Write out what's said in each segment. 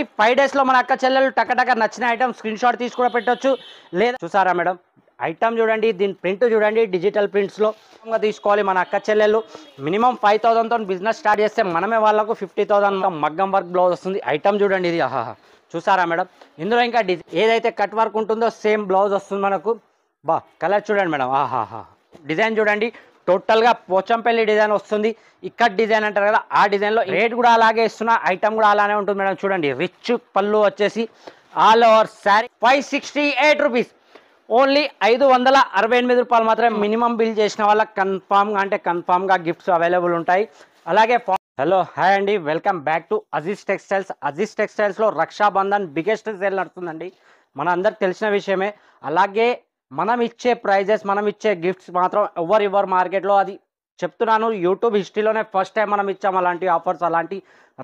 కాబట్టి 5 డేస్లో మన అక్క చెల్లెలు టకటక నచ్చిన ఐటమ్ స్క్రీన్ షాట్ తీసి కూడా పెట్టొచ్చు. లేదా చూసారా మేడం, ఐటమ్ చూడండి, దీని ప్రింట్ చూడండి, డిజిటల్ ప్రింట్స్లో తీసుకోవాలి. మన అక్క చెల్లెలు మినిమం 5,000తో బిజినెస్ స్టార్ట్ చేస్తే మనమే వాళ్ళకు 50,000 మగ్గం వర్క్ బ్లౌజ్ వస్తుంది. ఐటమ్ చూడండి ఇది, ఆహా చూసారా మేడం. ఇందులో ఇంకా ఏదైతే కట్ వర్క్ ఉంటుందో సేమ్ బ్లౌజ్ వస్తుంది మనకు. బా కలర్ చూడండి మేడం, ఆహాహా. డిజైన్ చూడండి, టోటల్గా పోచంపల్లి డిజైన్ వస్తుంది. ఇక్కడ డిజైన్ అంటారు కదా, ఆ డిజైన్లో రేట్ కూడా అలాగే ఇస్తున్నా, ఐటమ్ కూడా అలానే ఉంటుంది మేడం. చూడండి రిచ్ పళ్ళు వచ్చేసి all over sari 568 rupees, only 568 రూపాయలు మాత్రమే. మినిమం బిల్ చేసిన వాళ్ళకి కన్ఫామ్గా గిఫ్ట్స్ అవైలబుల్ ఉంటాయి. అలాగే హలో హాయ్ అండి, welcome back to Aziz textiles. Aziz టెక్స్టైల్స్లో రక్షాబంధన్ బిగ్గెస్ట్ సేల్ నడుతుందండి, మన అందరికి తెలిసిన విషయమే. అలాగే మనం ఇచ్చే ప్రైజెస్, మనం ఇచ్చే గిఫ్ట్స్ మాత్రం ఎవరు మార్కెట్లో, అది చెప్తున్నాను, యూట్యూబ్ హిస్టరీలోనే ఫస్ట్ టైం మనం ఇచ్చాం అలాంటి ఆఫర్స్, అలాంటి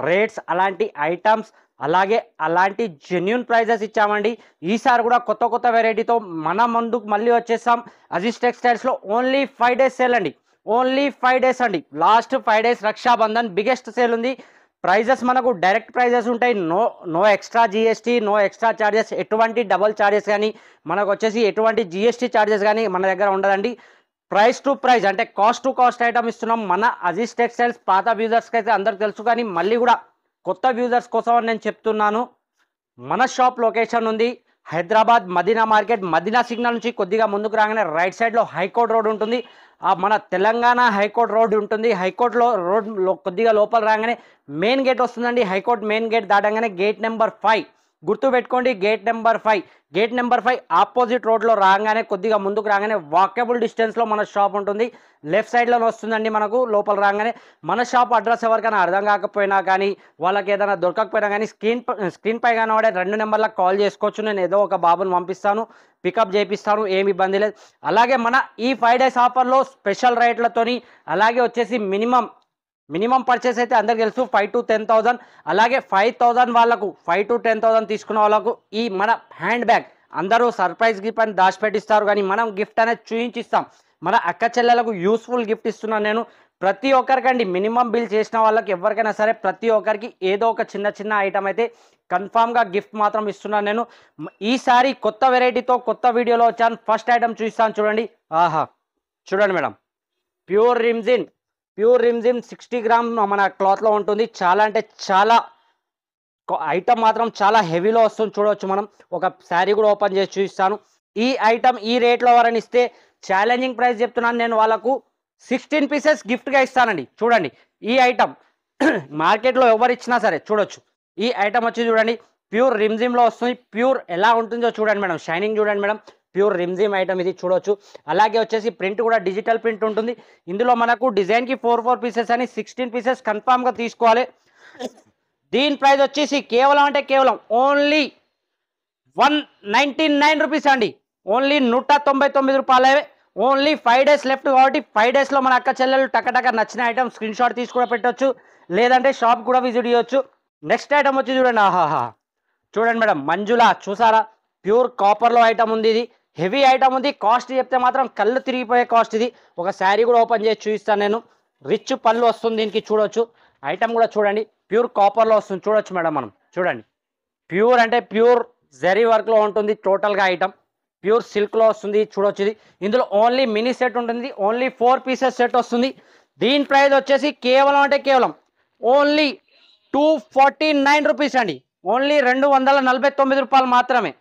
రేట్స్, అలాంటి ఐటమ్స్, అలాగే అలాంటి జెన్యూన్ ప్రైజెస్ ఇచ్చామండి. ఈసారి కూడా కొత్త వెరైటీతో మన ముందుకు మళ్ళీ వచ్చేసాం. అజీజ్ టెక్స్టైల్స్లో ఓన్లీ 5 డేస్ సేల్ అండి, ఓన్లీ 5 డేస్ అండి. Last 5 days Rakshabandhan biggest sale ఉంది. ప్రైజెస్ మనకు డైరెక్ట్ ప్రైజెస్ ఉంటాయి, no extra GST, no extra charges, ఎటువంటి డబల్ ఛార్జెస్ కానీ మనకు వచ్చేసి ఎటువంటి జిఎస్టీ ఛార్జెస్ కానీ మన దగ్గర ఉండదండి. ప్రైస్ టు ప్రైస్ అంటే కాస్ట్ టు కాస్ట్ ఐటమ్ ఇస్తున్నాం మన అజీజ్ టెక్స్టైల్స్. పాత వ్యూజర్స్కి అయితే అందరికి తెలుసు, కానీ మళ్ళీ కూడా కొత్త వ్యూజర్స్ కోసం నేను చెప్తున్నాను. మన షాప్ లొకేషన్ ఉంది హైదరాబాద్ మదీనా మార్కెట్, మదీనా సిగ్నల్ నుంచి కొద్దిగా ముందుకు రాగానే రైట్ సైడ్లో హైకోర్ట్ రోడ్ ఉంటుంది. మన తెలంగాణ హైకోర్ట్ రోడ్ ఉంటుంది. హైకోర్టులో రోడ్లో కొద్దిగా లోపల రాగానే మెయిన్ గేట్ వస్తుందండి. హైకోర్ట్ మెయిన్ గేట్ దాటంగానే గేట్ నెంబర్ 5 గుర్తుపెట్టుకోండి, gate number 5. Gate number 5 opposite రోడ్లో రాగానే కొద్దిగా ముందుకు రాగానే వాకబుల్ డిస్టెన్స్లో మన షాప్ ఉంటుంది. లెఫ్ట్ సైడ్లో వస్తుందండి మనకు. లోపల రాగానే మన షాప్ అడ్రస్ ఎవరికైనా అర్థం కాకపోయినా కానీ, వాళ్ళకి ఏదైనా దొరకకపోయినా కానీ స్క్రీన్ పై కానీ వాడే 2 నెంబర్లకు కాల్ చేసుకోవచ్చు. నేను ఏదో ఒక బాబుని పంపిస్తాను, పికప్ చేపిస్తాను, ఏమి ఇబ్బంది లేదు. అలాగే మన ఈ 5 డేస్ ఆఫర్లో స్పెషల్ రేట్లతోని, అలాగే వచ్చేసి మినిమం పర్చేస్ అయితే అందరికి తెలుసు 5 to 10,000. అలాగే 5,000 వాళ్ళకు, 5 to 10,000 తీసుకున్న వాళ్ళకు ఈ మన హ్యాండ్ బ్యాగ్ అందరూ సర్ప్రైజ్ గిఫ్ట్ అని దాచిపెట్టిస్తారు, కానీ మనం గిఫ్ట్ అనేది చూయించిస్తాం. మన అక్క చెల్లెలకు యూస్ఫుల్ గిఫ్ట్ ఇస్తున్నాను నేను. ప్రతి ఒక్కరికండి మినిమం బిల్ చేసిన వాళ్ళకి ఎవరికైనా సరే ప్రతి ఒక్కరికి ఏదో ఒక చిన్న ఐటమ్ అయితే కన్ఫామ్గా గిఫ్ట్ మాత్రం ఇస్తున్నాను నేను. ఈసారి కొత్త వెరైటీతో కొత్త వీడియోలో వచ్చాను. ఫస్ట్ ఐటమ్ చూపిస్తాను చూడండి, ఆహా చూడండి మేడం, ప్యూర్ రిమ్జిన్ 60 గ్రామ్ మన క్లాత్లో ఉంటుంది. చాలా అంటే చాలా ఐటమ్ మాత్రం చాలా హెవీలో వస్తుంది. చూడవచ్చు మనం, ఒక శారీ కూడా ఓపెన్ చేసి చూపిస్తాను. ఈ ఐటమ్ ఈ రేట్లో ఎవరైనా ఇస్తే ఛాలెంజింగ్ ప్రైస్ చెప్తున్నాను నేను, వాళ్ళకు 16 పీసెస్ గిఫ్ట్గా ఇస్తానండి. చూడండి ఈ ఐటమ్ మార్కెట్లో ఎవరు ఇచ్చినా సరే చూడొచ్చు. ఈ ఐటమ్ వచ్చి చూడండి ప్యూర్ రిమ్జిమ్లో వస్తుంది. ప్యూర్ ఎలా ఉంటుందో చూడండి మేడం, షైనింగ్ చూడండి మేడం, ప్యూర్ రిమ్జిమ్ ఐటమ్ ఇది చూడొచ్చు. అలాగే వచ్చేసి ప్రింట్ కూడా డిజిటల్ ప్రింట్ ఉంటుంది. ఇందులో మనకు డిజైన్కి 4 పీసెస్ అని 16 పీసెస్ కన్ఫామ్గా తీసుకోవాలి. దీని ప్రైస్ వచ్చేసి కేవలం ఓన్లీ 199 రూపీస్ అండి, ఓన్లీ 199 రూపాయలే. ఓన్లీ 5 డేస్ లెఫ్ట్ కాబట్టి 5 డేస్లో మన అక్క చెల్లెలు టకటక నచ్చిన ఐటమ్ స్క్రీన్ షాట్ తీసి కూడా పెట్టవచ్చు, లేదంటే షాప్ కూడా విజిట్ చేయొచ్చు. నెక్స్ట్ ఐటమ్ వచ్చి చూడండి, ఆహాహా చూడండి మేడం, మంజులా చూసారా, ప్యూర్ కాపర్లో ఐటమ్ ఉంది. ఇది హెవీ ఐటమ్ ఉంది. కాస్ట్ చెప్తే మాత్రం కళ్ళు తిరిగిపోయే కాస్ట్ ఇది. ఒక శారీ కూడా ఓపెన్ చేసి చూపిస్తాను నేను. రిచ్ పళ్ళు వస్తుంది దీనికి, చూడొచ్చు. ఐటమ్ కూడా చూడండి ప్యూర్ కాపర్లో వస్తుంది. చూడొచ్చు మేడం మనం, చూడండి ప్యూర్ అంటే ప్యూర్ జరీ వర్క్లో ఉంటుంది. టోటల్గా ఐటమ్ ప్యూర్ సిల్క్లో వస్తుంది. చూడొచ్చు ఇది. ఇందులో ఓన్లీ మినీ సెట్ ఉంటుంది, ఓన్లీ 4 పీసెస్ సెట్ వస్తుంది. దీని ప్రైస్ వచ్చేసి కేవలం ఓన్లీ 249 రూపీస్ అండి, ఓన్లీ 249 రూపాయలు మాత్రమే.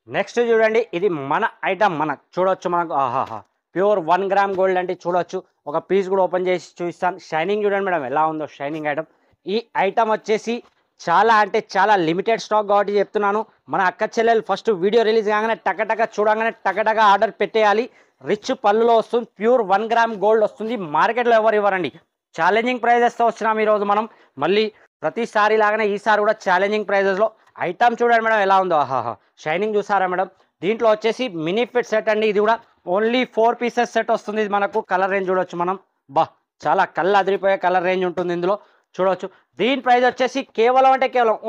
నెక్స్ట్ చూడండి, ఇది మన ఐటమ్, మనకు చూడొచ్చు మనకు, ఆహాహా ప్యూర్ 1 గ్రామ్ గోల్డ్ అంటే చూడొచ్చు. ఒక పీస్ కూడా ఓపెన్ చేసి చూపిస్తాను. షైనింగ్ చూడండి మేడం ఎలా ఉందో, షైనింగ్ ఐటమ్. ఈ ఐటమ్ వచ్చేసి చాలా అంటే చాలా లిమిటెడ్ స్టాక్ కాబట్టి చెప్తున్నాను. మన అక్క చెల్లెలు ఫస్ట్ వీడియో రిలీజ్ కాగానే టకటక ఆర్డర్ పెట్టేయాలి. రిచ్ పళ్ళులో వస్తుంది, ప్యూర్ 1 గ్రామ్ గోల్డ్ వస్తుంది. మార్కెట్లో ఎవరు ఇవ్వరండి. ఛాలెంజింగ్ ప్రైజెస్తో వచ్చినాం ఈరోజు మనం. మళ్ళీ ప్రతిసారి లాగానే ఈసారి కూడా ఛాలెంజింగ్ ప్రైజెస్లో. ఐటమ్ చూడండి మేడం ఎలా ఉందో, ఆహాహా షైనింగ్ చూసారా మేడం. దీంట్లో వచ్చేసి మినీ ఫిట్ సెట్ అండి, ఇది కూడా ఓన్లీ 4 పీసెస్ సెట్ వస్తుంది. ఇది మనకు కలర్ రేంజ్ చూడొచ్చు మనం, బా చాలా కళ్ళు అదిరిపోయే కలర్ రేంజ్ ఉంటుంది ఇందులో, చూడొచ్చు. దీని ప్రైస్ వచ్చేసి కేవలం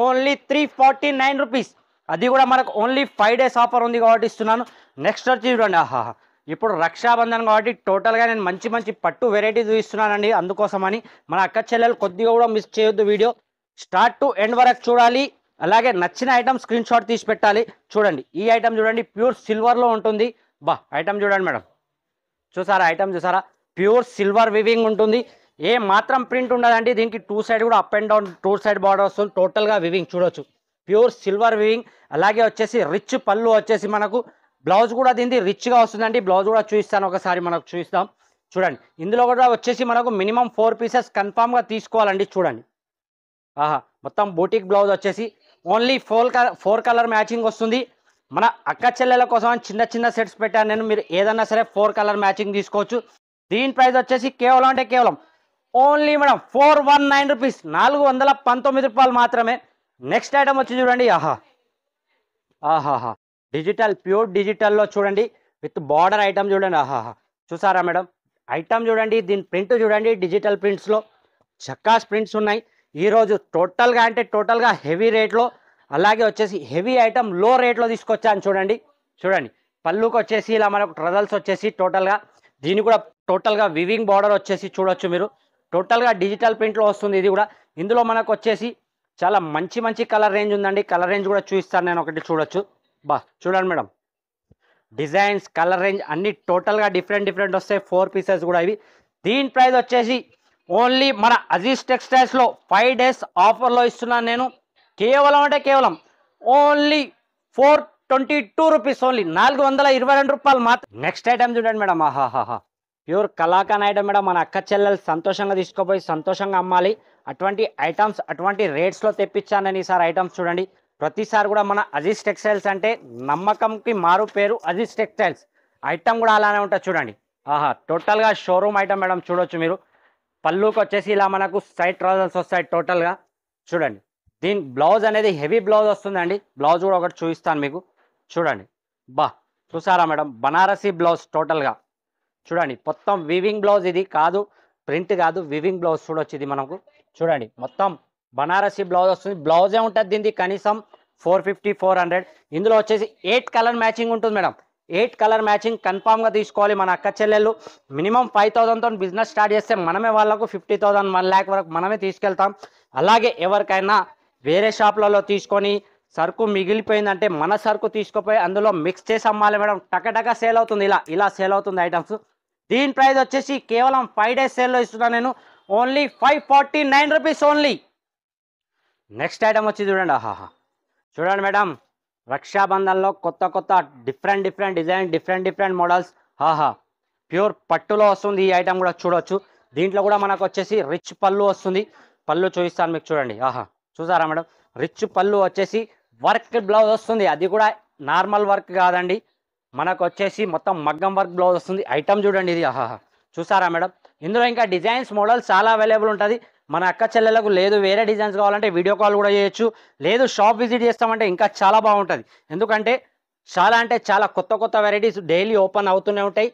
ఓన్లీ 349 రూపీస్. అది కూడా మనకు ఓన్లీ 5 డేస్ ఆఫర్ ఉంది కాబట్టి ఇస్తున్నాను. నెక్స్ట్ వచ్చి చూడండి, ఆహాహా ఇప్పుడు రక్షాబంధన్ కాబట్టి టోటల్గా నేను మంచి పట్టు వెరైటీ చూపిస్తున్నానండి. అందుకోసమని మన అక్క చెల్లెలు కొద్దిగా కూడా మిస్ చేయొద్దు, వీడియో స్టార్ట్ టు ఎండ్ వరకు చూడాలి. అలాగే నచ్చిన ఐటమ్ స్క్రీన్ షాట్ తీసి పెట్టాలి. చూడండి ఈ ఐటమ్ చూడండి, ప్యూర్ సిల్వర్లో ఉంటుంది. బా ఐటమ్ చూడండి మేడం, చూసారా ఐటమ్ చూసారా, ప్యూర్ సిల్వర్ వివింగ్ ఉంటుంది. ఏ మాత్రం ప్రింట్ ఉండదండి. దీనికి టూ సైడ్ కూడా up and down two side border వస్తుంది. టోటల్గా వివింగ్ చూడొచ్చు, ప్యూర్ సిల్వర్ వివింగ్. అలాగే వచ్చేసి రిచ్ పళ్ళు వచ్చేసి మనకు, బ్లౌజ్ కూడా దీనికి రిచ్గా వస్తుందండి. బ్లౌజ్ కూడా చూపిస్తాను, ఒకసారి మనకు చూపిస్తాం. చూడండి ఇందులో కూడా వచ్చేసి మనకు మినిమం 4 పీసెస్ కన్ఫామ్గా తీసుకోవాలండి. చూడండి ఆహా, మొత్తం బూటిక్ బ్లౌజ్ వచ్చేసి ఓన్లీ 4 కలర్ మ్యాచింగ్ వస్తుంది. మన అక్క చెల్లెల కోసం చిన్న చిన్న సెట్స్ పెట్టాను నేను. మీరు ఏదన్నా సరే 4 కలర్ మ్యాచింగ్ తీసుకోవచ్చు. దీని ప్రైస్ వచ్చేసి కేవలం అంటే కేవలం ఓన్లీ మేడం 419 రూపీస్, 419 రూపాయలు మాత్రమే. నెక్స్ట్ ఐటమ్ వచ్చి చూడండి, ఆహా ఆహాహా, డిజిటల్ ప్యూర్ డిజిటల్లో చూడండి విత్ బార్డర్ ఐటమ్ చూడండి. ఆహాహా, చూసారా మేడం ఐటమ్ చూడండి, దీని ప్రింట్ చూడండి, డిజిటల్ ప్రింట్స్లో చక్కాస్ ప్రింట్స్ ఉన్నాయి. ఈరోజు టోటల్గా అంటే టోటల్గా హెవీ రేట్లో, అలాగే వచ్చేసి హెవీ ఐటమ్ లో రేట్లో తీసుకొచ్చాను. చూడండి చూడండి పళ్ళుకి వచ్చేసి ఇలా మనకు ట్రజల్స్ వచ్చేసి టోటల్గా, దీని కూడా టోటల్గా వివింగ్ బార్డర్ వచ్చేసి చూడొచ్చు మీరు. టోటల్గా డిజిటల్ ప్రింట్లో వస్తుంది ఇది కూడా. ఇందులో మనకు వచ్చేసి చాలా మంచి మంచి కలర్ రేంజ్ ఉందండి. కలర్ రేంజ్ కూడా చూపిస్తాను నేను, ఒకటి చూడొచ్చు. బా చూడండి మేడం, డిజైన్స్ కలర్ రేంజ్ అన్ని టోటల్గా డిఫరెంట్ వస్తాయి. 4 పీసెస్ కూడా ఇవి. దీని ప్రైస్ వచ్చేసి ఓన్లీ మన అజీజ్ టెక్స్టైల్స్లో 5 డేస్ ఆఫర్లో ఇస్తున్నాను నేను. కేవలం అంటే కేవలం ఓన్లీ 422 రూపీస్, ఓన్లీ 422 రూపాయలు మాత్రం. నెక్స్ట్ ఐటమ్ చూడండి మేడం, ఆహాహాహా, ప్యూర్ కలాకాన్ ఐటమ్ మేడం. మన అక్క చెల్లెలు సంతోషంగా తీసుకుపోయి సంతోషంగా అమ్మాలి. అటువంటి ఐటమ్స్ అటువంటి రేట్స్లో తెప్పించాను నేను ఈసారి ఐటమ్స్. చూడండి ప్రతిసారి కూడా మన అజీజ్ టెక్స్టైల్స్ అంటే నమ్మకంకి మారు పేరు అజీజ్ టెక్స్టైల్స్. ఐటమ్ కూడా అలానే ఉంటుంది చూడండి. ఆహా, టోటల్గా షోరూమ్ ఐటమ్ మేడం. చూడొచ్చు మీరు. పళ్ళుకి వచ్చేసి ఇలా మనకు సైడ్ ట్రౌజర్స్ వస్తాయి టోటల్గా. చూడండి దీని బ్లౌజ్ అనేది హెవీ బ్లౌజ్ వస్తుందండి. బ్లౌజ్ కూడా ఒకటి చూపిస్తాను మీకు. చూడండి బా చూసారా మేడం, బనారసీ బ్లౌజ్ టోటల్గా. చూడండి మొత్తం వివింగ్ బ్లౌజ్, ఇది కాదు ప్రింట్ కాదు, వివింగ్ బ్లౌజ్ చూడొచ్చు ఇది మనకు. చూడండి మొత్తం బనారసీ బ్లౌజ్ వస్తుంది. బ్లౌజే ఉంటుంది దీనికి కనీసం 450-400. ఇందులో వచ్చేసి 8 కలర్ మ్యాచింగ్ ఉంటుంది మేడం. 8 కలర్ మ్యాచింగ్ కన్ఫామ్గా తీసుకోవాలి మన అక్క చెల్లెళ్ళు. మినిమం 5,000తో బిజినెస్ స్టార్ట్ చేస్తే మనమే వాళ్ళకు 50,000 1 lakh వరకు మనమే తీసుకెళ్తాం. అలాగే ఎవరికైనా వేరే షాప్లలో తీసుకొని సరుకు మిగిలిపోయిందంటే మన సరుకు తీసుకుపోయి అందులో మిక్స్ చేసి అమ్మాలి మేడం. టకటక సేల్ అవుతుంది, ఇలా సేల్ అవుతుంది ఐటమ్స్. దీని ప్రైస్ వచ్చేసి కేవలం 5 డేస్ సేల్లో ఇస్తున్నాను నేను. Only 549 rupees only. Next item వచ్చి చూడండి, ఆహాహా, చూడండి మేడం, రక్షాబంధన్లో కొత్త డిఫరెంట్ డిజైన్ డిఫరెంట్ మోడల్స్. ఆహా, ప్యూర్ పట్టులో వస్తుంది ఈ ఐటమ్ కూడా చూడొచ్చు. దీంట్లో కూడా మనకు వచ్చేసి రిచ్ పళ్ళు వస్తుంది. పళ్ళు చూపిస్తాను మీకు. చూడండి ఆహా, చూసారా మేడం, రిచ్ పళ్ళు వచ్చేసి వర్క్ బ్లౌజ్ వస్తుంది. అది కూడా నార్మల్ వర్క్ కాదండి, మనకు వచ్చేసి మొత్తం మగ్గం వర్క్ బ్లౌజ్ వస్తుంది. ఐటమ్ చూడండి ఇది. ఆహా, చూసారా మేడం. ఇందులో ఇంకా డిజైన్స్ మోడల్స్ చాలా అవైలబుల్ ఉంటుంది. మన అక్క చెల్లెలకు లేదు వేరే డిజైన్స్ కావాలంటే వీడియో కాల్ కూడా చేయొచ్చు, లేదు షాప్ విజిట్ చేస్తామంటే ఇంకా చాలా బాగుంటుంది. ఎందుకంటే చాలా అంటే చాలా కొత్త వెరైటీస్ డైలీ ఓపెన్ అవుతూనే ఉంటాయి.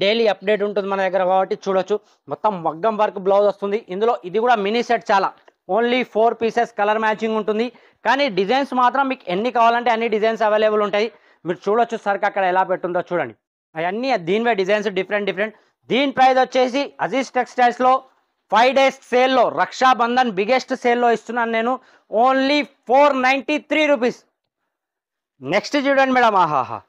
డైలీ అప్డేట్ ఉంటుంది మన దగ్గర కాబట్టి చూడొచ్చు. మొత్తం మగ్గం వర్క్ బ్లౌజ్ వస్తుంది. ఇందులో ఇది కూడా మినీ సెట్, చాలా ఓన్లీ 4 పీసెస్ కలర్ మ్యాచింగ్ ఉంటుంది. కానీ డిజైన్స్ మాత్రం మీకు ఎన్ని కావాలంటే అన్ని డిజైన్స్ అవైలబుల్ ఉంటాయి. మీరు చూడొచ్చు సరికి అక్కడ ఎలా పెట్టుందో చూడండి. అవన్నీ దీనివే డిజైన్స్ డిఫరెంట్. దీని ప్రైస్ వచ్చేసి అజీజ్ టెక్స్టైల్స్లో 5 డేస్ సేల్లో రక్షాబంధన్ బిగ్గెస్ట్ సేల్లో ఇస్తున్నాను నేను. Only 493 rupees. నెక్స్ట్ చూడండి మేడం, ఆహాహా,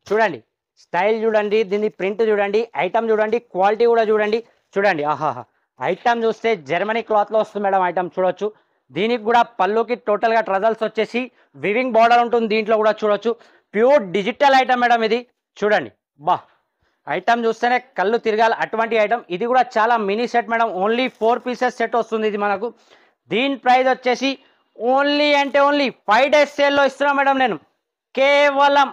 చూడండి స్టైల్ చూడండి, దీని ప్రింట్ చూడండి, ఐటమ్ చూడండి, క్వాలిటీ కూడా చూడండి. చూడండి ఆహాహా, ఐటమ్ చూస్తే జర్మనీ క్లాత్లో వస్తుంది మేడం. ఐటమ్ చూడొచ్చు. దీనికి కూడా పళ్ళుకి టోటల్గా ట్రజల్స్ వచ్చేసి వివింగ్ బార్డర్ ఉంటుంది. దీంట్లో కూడా చూడొచ్చు. ప్యూర్ డిజిటల్ ఐటమ్ మేడం ఇది. చూడండి బా, ఐటమ్ చూస్తేనే కళ్ళు తిరగాలి అటువంటి ఐటమ్. ఇది కూడా చాలా mini set madam. Only 4 pieces set వస్తుంది ఇది మనకు. దీని ప్రైస్ వచ్చేసి ఓన్లీ అంటే ఓన్లీ 5 డేస్ సేల్లో ఇస్తున్నాను మేడం నేను. కేవలం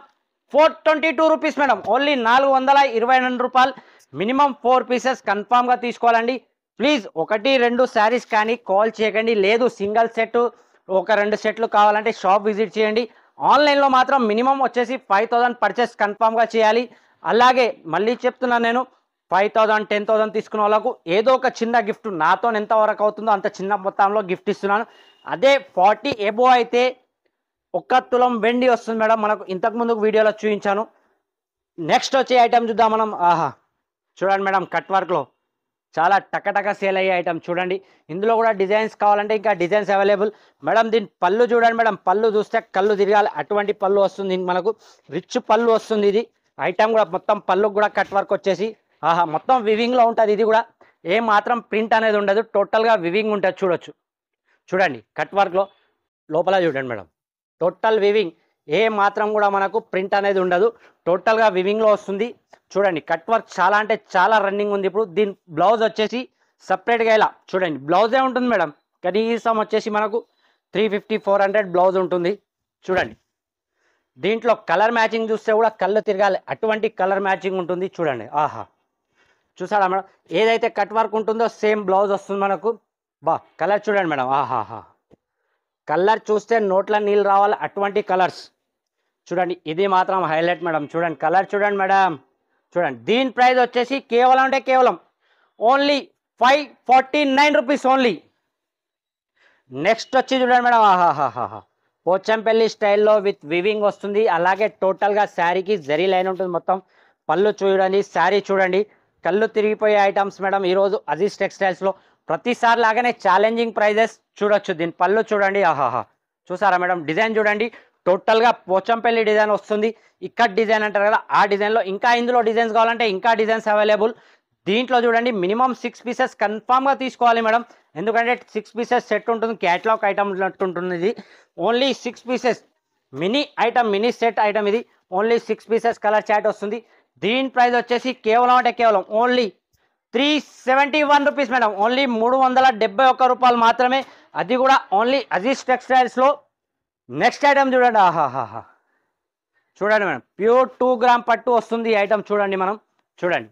422 రూపీస్ మేడం. ఓన్లీ 422 రూపాయలు. మినిమం 4 పీసెస్ కన్ఫామ్గా తీసుకోవాలండి. ప్లీజ్ 1-2 శారీస్ కానీ కాల్ చేయకండి, లేదు సింగిల్ సెట్ 1-2 సెట్లు కావాలంటే షాప్ విజిట్ చేయండి. ఆన్లైన్లో మాత్రం మినిమం వచ్చేసి 5,000 పర్చేస్ కన్ఫామ్గా చేయాలి. అలాగే మళ్ళీ చెప్తున్నాను నేను, 5,000 10,000 తీసుకున్న వాళ్ళకు ఏదో ఒక చిన్న గిఫ్ట్, నాతో ఎంత వరకు అవుతుందో అంత చిన్న మొత్తంలో గిఫ్ట్ ఇస్తున్నాను. అదే 40 ఎబో అయితే 1 తులం వెండి వస్తుంది మేడం. మనకు ఇంతకుముందు వీడియోలో చూపించాను. నెక్స్ట్ వచ్చే ఐటమ్ చూద్దాం మనం. ఆహా, చూడండి మేడం, కట్ వర్క్లో చాలా టకటక సేల్ అయ్యే ఐటమ్ చూడండి. ఇందులో కూడా డిజైన్స్ కావాలంటే ఇంకా డిజైన్స్ అవైలబుల్. మేడం దీని పళ్ళు చూడండి మేడం, పళ్ళు చూస్తే కళ్ళు తిరగాలి అటువంటి పళ్ళు వస్తుంది మనకు. రిచ్ పళ్ళు వస్తుంది. ఇది ఐటమ్ కూడా మొత్తం పళ్ళు కూడా కట్ వర్క్ వచ్చేసి ఆహా మొత్తం వివింగ్లో ఉంటుంది. ఇది కూడా ఏ మాత్రం ప్రింట్ అనేది ఉండదు, టోటల్గా వివింగ్ ఉంటుంది. చూడండి కట్ వర్క్లో లోపల చూడండి మేడం, టోటల్ వివింగ్, ఏ మాత్రం కూడా మనకు ప్రింట్ అనేది ఉండదు, టోటల్గా వివింగ్లో వస్తుంది. చూడండి కట్ వర్క్ చాలా అంటే చాలా రన్నింగ్ ఉంది. ఇప్పుడు దీని బ్లౌజ్ వచ్చేసి సపరేట్గా ఇలా చూడండి, బ్లౌజే ఉంటుంది మేడం. కనీసం వచ్చేసి మనకు 350-400 బ్లౌజ్ ఉంటుంది. చూడండి దీంట్లో కలర్ మ్యాచింగ్ చూస్తే కూడా కళ్ళు తిరగాలి అటువంటి కలర్ మ్యాచింగ్ ఉంటుంది. చూడండి ఆహా చూసారా మేడం, ఏదైతే కట్ వర్క్ ఉంటుందో సేమ్ బ్లౌజ్ వస్తుంది మనకు. బా కలర్ చూడండి మేడం, ఆహాహా కలర్ చూస్తే నోట్ల నీళ్ళు రావాలి అటువంటి కలర్స్. చూడండి ఇది మాత్రం హైలైట్ మేడం. చూడండి కలర్ చూడండి మేడం, చూడండి దీని ప్రైస్ వచ్చేసి కేవలం అంటే కేవలం ఓన్లీ 549 రూపీస్ ఓన్లీ. నెక్స్ట్ వచ్చి చూడండి మేడం, ఆహాహాహా పోచంపల్లి స్టైల్లో విత్ వివింగ్ వస్తుంది. అలాగే టోటల్గా శారీకి జరీ లైన్ ఉంటుంది మొత్తం. పళ్ళు చూడండి, శారీ చూడండి, కళ్ళు తిరిగిపోయే ఐటమ్స్ మేడం ఈరోజు అజీజ్ టెక్స్టైల్స్లో. ప్రతిసారి లాగానే ఛాలెంజింగ్ ప్రైజెస్ చూడొచ్చు. దీని పళ్ళు చూడండి, ఆహాహా చూసారా మేడం, డిజైన్ చూడండి, టోటల్గా పోచంపల్లి డిజైన్ వస్తుంది. ఇక్కడ డిజైన్ అంటారు కదా ఆ డిజైన్లో. ఇంకా ఇందులో డిజైన్స్ కావాలంటే ఇంకా డిజైన్స్ అవైలబుల్. దీంట్లో చూడండి మినిమం 6 పీసెస్ కన్ఫామ్గా తీసుకోవాలి మేడం, ఎందుకంటే 6 పీసెస్ సెట్ ఉంటుంది, క్యాటలాగ్ ఐటమ్ ఉంటుంది. ఇది only 6 pieces mini item, mini set item. ఇది ఓన్లీ 6 పీసెస్ కలర్ చాట్ వస్తుంది. దీని ప్రైస్ వచ్చేసి కేవలం అంటే కేవలం ఓన్లీ 371 రూపీస్ మేడం, ఓన్లీ 371 రూపాయలు మాత్రమే. అది కూడా ఓన్లీ అజీజ్ టెక్స్టైల్స్లో. నెక్స్ట్ ఐటమ్ చూడండి, ఆహాహాహా చూడండి మేడం, ప్యూర్ 2 గ్రామ్ పట్టు వస్తుంది ఈ ఐటమ్. చూడండి మనం, చూడండి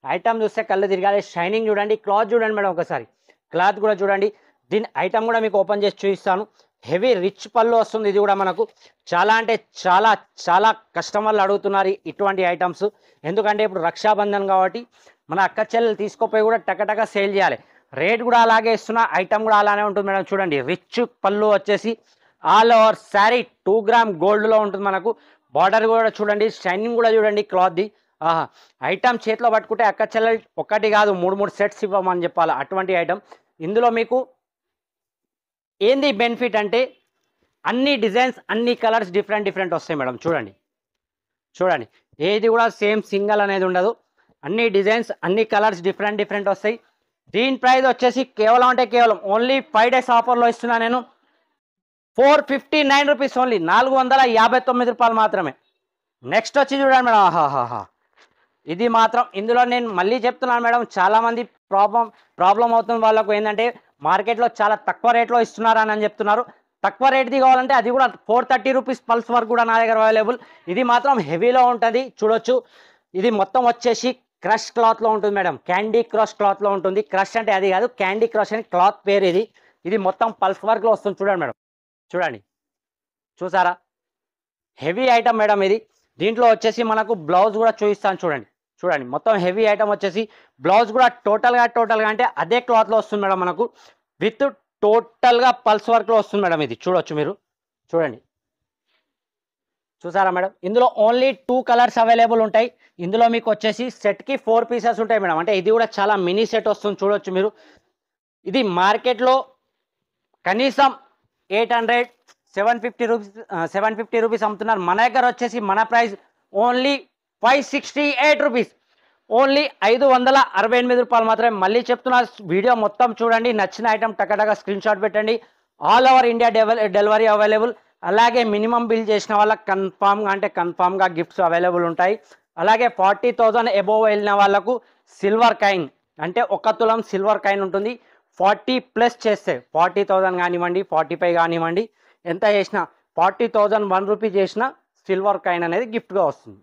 ఐటమ్ చూస్తే కళ్ళు తిరగాలి. షైనింగ్ చూడండి, క్లాత్ చూడండి మేడం, ఒకసారి క్లాత్ కూడా చూడండి. దీని ఐటమ్ కూడా మీకు ఓపెన్ చేసి చూపిస్తాను. హెవీ రిచ్ పళ్ళు వస్తుంది. ఇది కూడా మనకు చాలా అంటే చాలా చాలా కస్టమర్లు అడుగుతున్నారు ఇటువంటి ఐటమ్స్. ఎందుకంటే ఇప్పుడు రక్షాబంధన్ కాబట్టి మన అక్క చెల్లెలు తీసుకోపోయి కూడా టకటక సేల్ చేయాలి. రేట్ కూడా అలాగే ఇస్తున్నా, ఐటమ్ కూడా అలానే ఉంటుంది మేడం. చూడండి రిచ్ పళ్ళు వచ్చేసి ఆల్ ఓవర్ శారీ 2 గ్రామ్ గోల్డ్లో ఉంటుంది మనకు. బార్డర్ కూడా చూడండి, షైనింగ్ కూడా చూడండి క్లాత్ది. ఆహా ఐటమ్ చేతిలో పట్టుకుంటే అక్క చెల్లెలు ఒకటి కాదు 3 సెట్స్ ఇవ్వమని చెప్పాలి అటువంటి ఐటమ్. ఇందులో మీకు ఏంది బెనిఫిట్ అంటే అన్ని డిజైన్స్ అన్ని కలర్స్ డిఫరెంట్ వస్తాయి మేడం. చూడండి ఏది కూడా సేమ్ సింగల్ అనేది ఉండదు, అన్ని డిజైన్స్ అన్ని కలర్స్ డిఫరెంట్ వస్తాయి. దీని ప్రైస్ వచ్చేసి కేవలం అంటే కేవలం ఓన్లీ 5 డేస్ ఆఫర్లో ఇస్తున్నా నేను. 459 రూపీస్ ఓన్లీ, 459 రూపాయలు మాత్రమే. నెక్స్ట్ వచ్చి చూడండి మేడం, ఆహాహాహా ఇది మాత్రం ఇందులో నేను మళ్ళీ చెప్తున్నాను మేడం, చాలామంది ప్రాబ్లం అవుతుంది వాళ్ళకు. ఏంటంటే మార్కెట్లో చాలా తక్కువ రేట్లో ఇస్తున్నారని చెప్తున్నారు. తక్కువ రేట్ది కావాలంటే అది కూడా 430 రూపీస్ పల్స్ వరకు కూడా నా దగ్గర అవైలబుల్. ఇది మాత్రం హెవీలో ఉంటుంది చూడొచ్చు. ఇది మొత్తం వచ్చేసి క్రష్ క్లాత్లో ఉంటుంది మేడం, క్యాండీ క్రష్ క్లాత్లో ఉంటుంది. క్రష్ అంటే అది కాదు, క్యాండీ క్రష్ అని క్లాత్ పేరు ఇది. ఇది మొత్తం పల్స్ వర్క్లో వస్తుంది. చూడండి మేడం, చూడండి చూసారా హెవీ ఐటమ్ మేడం ఇది. దీంట్లో వచ్చేసి మనకు బ్లౌజ్ కూడా చూపిస్తాను. చూడండి మొత్తం హెవీ ఐటమ్ వచ్చేసి బ్లౌజ్ కూడా టోటల్గా అంటే అదే క్లాత్లో వస్తుంది మేడం మనకు, విత్ టోటల్గా పల్స్ వర్క్లో వస్తుంది మేడం. ఇది చూడొచ్చు మీరు, చూడండి చూసారా మేడం. ఇందులో ఓన్లీ 2 కలర్స్ అవైలబుల్ ఉంటాయి. ఇందులో మీకు వచ్చేసి సెట్కి 4 పీసెస్ ఉంటాయి మేడం. అంటే ఇది కూడా చాలా మినీ సెట్ వస్తుంది చూడొచ్చు మీరు. ఇది మార్కెట్లో కనీసం 750 రూపీస్ అమ్ముతున్నారు. మన దగ్గర వచ్చేసి మన ప్రైస్ ఓన్లీ 568 రూపీస్, ఓన్లీ 568 రూపాయలు మాత్రమే. మళ్ళీ చెప్తున్నా, వీడియో మొత్తం చూడండి, నచ్చిన ఐటమ్ టకటగా స్క్రీన్ షాట్ పెట్టండి. All over India delivery available. అలాగే మినిమం బిల్ చేసిన వాళ్ళకి కన్ఫామ్గా గిఫ్ట్స్ అవైలబుల్ ఉంటాయి. అలాగే 40,000 అబోవ్ వెళ్ళిన వాళ్ళకు సిల్వర్ కాయిన్ అంటే 1 తులం సిల్వర్ కాయిన్ ఉంటుంది. 40+ చేస్తే 40,000 కానివ్వండి, 45 కానివ్వండి, ఎంత చేసినా 40,000 1 రూపీ చేసినా సిల్వర్ కాయిన్ అనేది గిఫ్ట్గా వస్తుంది.